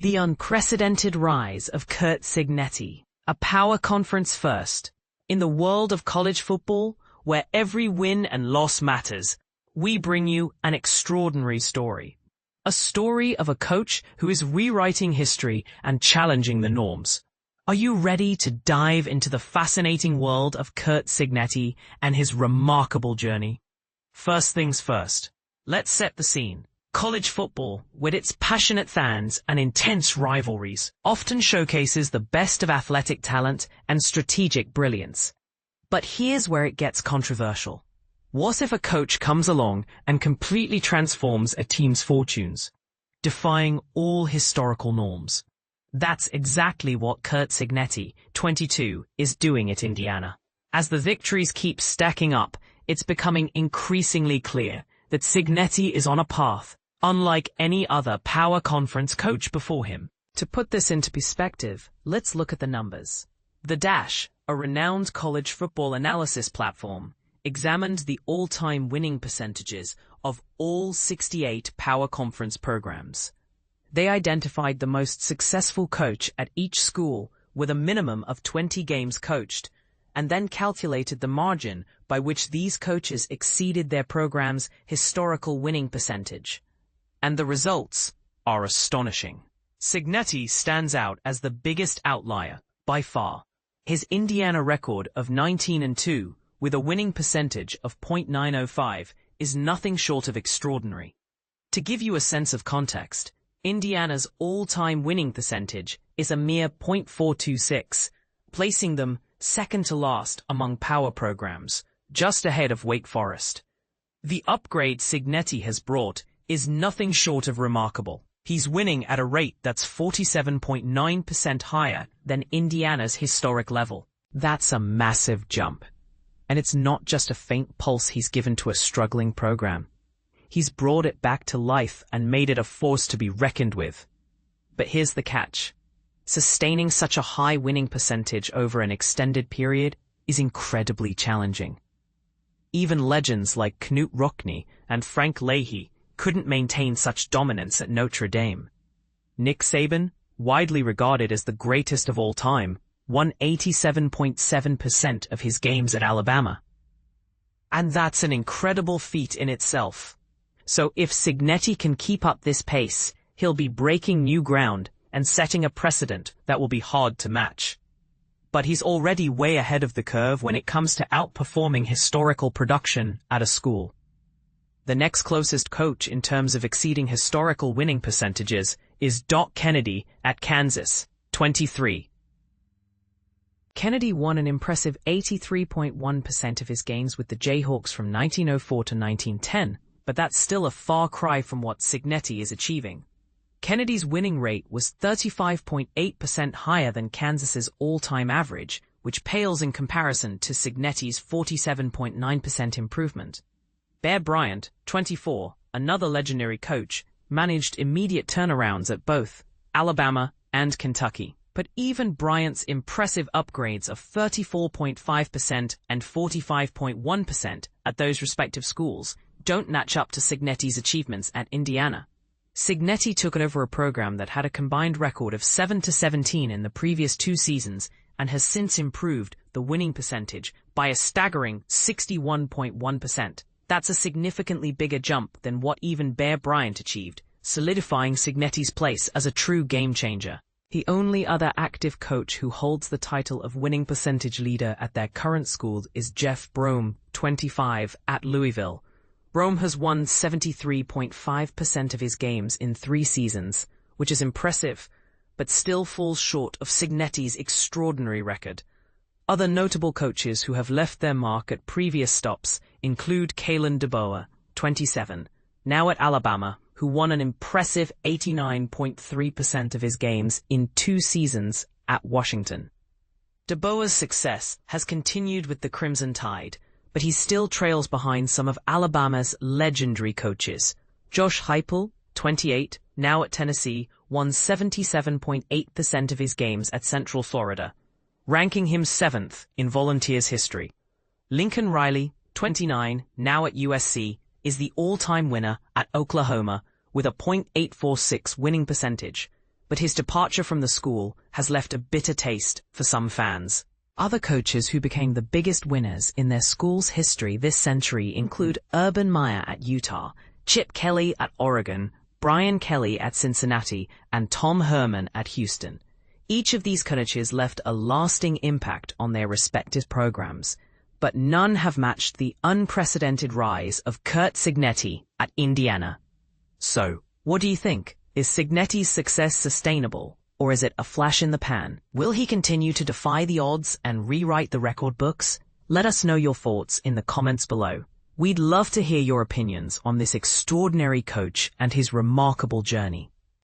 The unprecedented rise of Curt Cignetti, a power conference first. In the world of college football, where every win and loss matters, we bring you an extraordinary story. A story of a coach who is rewriting history and challenging the norms. Are you ready to dive into the fascinating world of Curt Cignetti and his remarkable journey? First things first, let's set the scene. College football, with its passionate fans and intense rivalries, often showcases the best of athletic talent and strategic brilliance. But here's where it gets controversial. What if a coach comes along and completely transforms a team's fortunes, defying all historical norms? That's exactly what Curt Cignetti, 22, is doing at Indiana. As the victories keep stacking up, it's becoming increasingly clear that Cignetti is on a path unlike any other power conference coach before him. To put this into perspective, let's look at the numbers. The Dash, a renowned college football analysis platform, examined the all-time winning percentages of all 68 power conference programs. They identified the most successful coach at each school with a minimum of 20 games coached, and then calculated the margin by which these coaches exceeded their program's historical winning percentage. And the results are astonishing. Cignetti stands out as the biggest outlier, by far. His Indiana record of 19-2, with a winning percentage of .905, is nothing short of extraordinary. To give you a sense of context, Indiana's all-time winning percentage is a mere .426, placing them second to last among power programs, just ahead of Wake Forest. The upgrade Cignetti has brought is nothing short of remarkable. He's winning at a rate that's 47.9% higher than Indiana's historic level. That's a massive jump. And it's not just a faint pulse he's given to a struggling program. He's brought it back to life and made it a force to be reckoned with. But here's the catch. Sustaining such a high winning percentage over an extended period is incredibly challenging. Even legends like Knute Rockne and Frank Leahy couldn't maintain such dominance at Notre Dame. Nick Saban, widely regarded as the greatest of all time, won 87.7% of his games at Alabama. And that's an incredible feat in itself. So if Cignetti can keep up this pace, he'll be breaking new ground and setting a precedent that will be hard to match. But he's already way ahead of the curve when it comes to outperforming historical production at a school. The next closest coach in terms of exceeding historical winning percentages is Doc Kennedy at Kansas, 23. Kennedy won an impressive 83.1% of his games with the Jayhawks from 1904 to 1910, but that's still a far cry from what Cignetti is achieving. Kennedy's winning rate was 35.8% higher than Kansas's all-time average, which pales in comparison to Cignetti's 47.9% improvement. Bear Bryant, 24, another legendary coach, managed immediate turnarounds at both Alabama and Kentucky. But even Bryant's impressive upgrades of 34.5% and 45.1% at those respective schools don't match up to Cignetti's achievements at Indiana. Cignetti took over a program that had a combined record of 7-17 in the previous 2 seasons and has since improved the winning percentage by a staggering 61.1%. That's a significantly bigger jump than what even Bear Bryant achieved, solidifying Cignetti's place as a true game-changer. The only other active coach who holds the title of winning percentage leader at their current school is Jeff Brohm, 25, at Louisville. Brohm has won 73.5% of his games in 3 seasons, which is impressive, but still falls short of Cignetti's extraordinary record. Other notable coaches who have left their mark at previous stops include Kalen DeBoer, 27, now at Alabama, who won an impressive 89.3% of his games in 2 seasons at Washington. DeBoer's success has continued with the Crimson Tide, but he still trails behind some of Alabama's legendary coaches. Josh Heupel, 28, now at Tennessee, won 77.8% of his games at Central Florida, ranking him 7th in Volunteers history. Lincoln Riley, 29, now at USC, is the all-time winner at Oklahoma with a .846 winning percentage. but his departure from the school has left a bitter taste for some fans. Other coaches who became the biggest winners in their school's history this century include Urban Meyer at Utah, Chip Kelly at Oregon, Brian Kelly at Cincinnati, and Tom Herman at Houston. Each of these coaches left a lasting impact on their respective programs, but none have matched the unprecedented rise of Curt Cignetti at Indiana. So, what do you think? Is Cignetti's success sustainable, or is it a flash in the pan? Will he continue to defy the odds and rewrite the record books? Let us know your thoughts in the comments below. We'd love to hear your opinions on this extraordinary coach and his remarkable journey.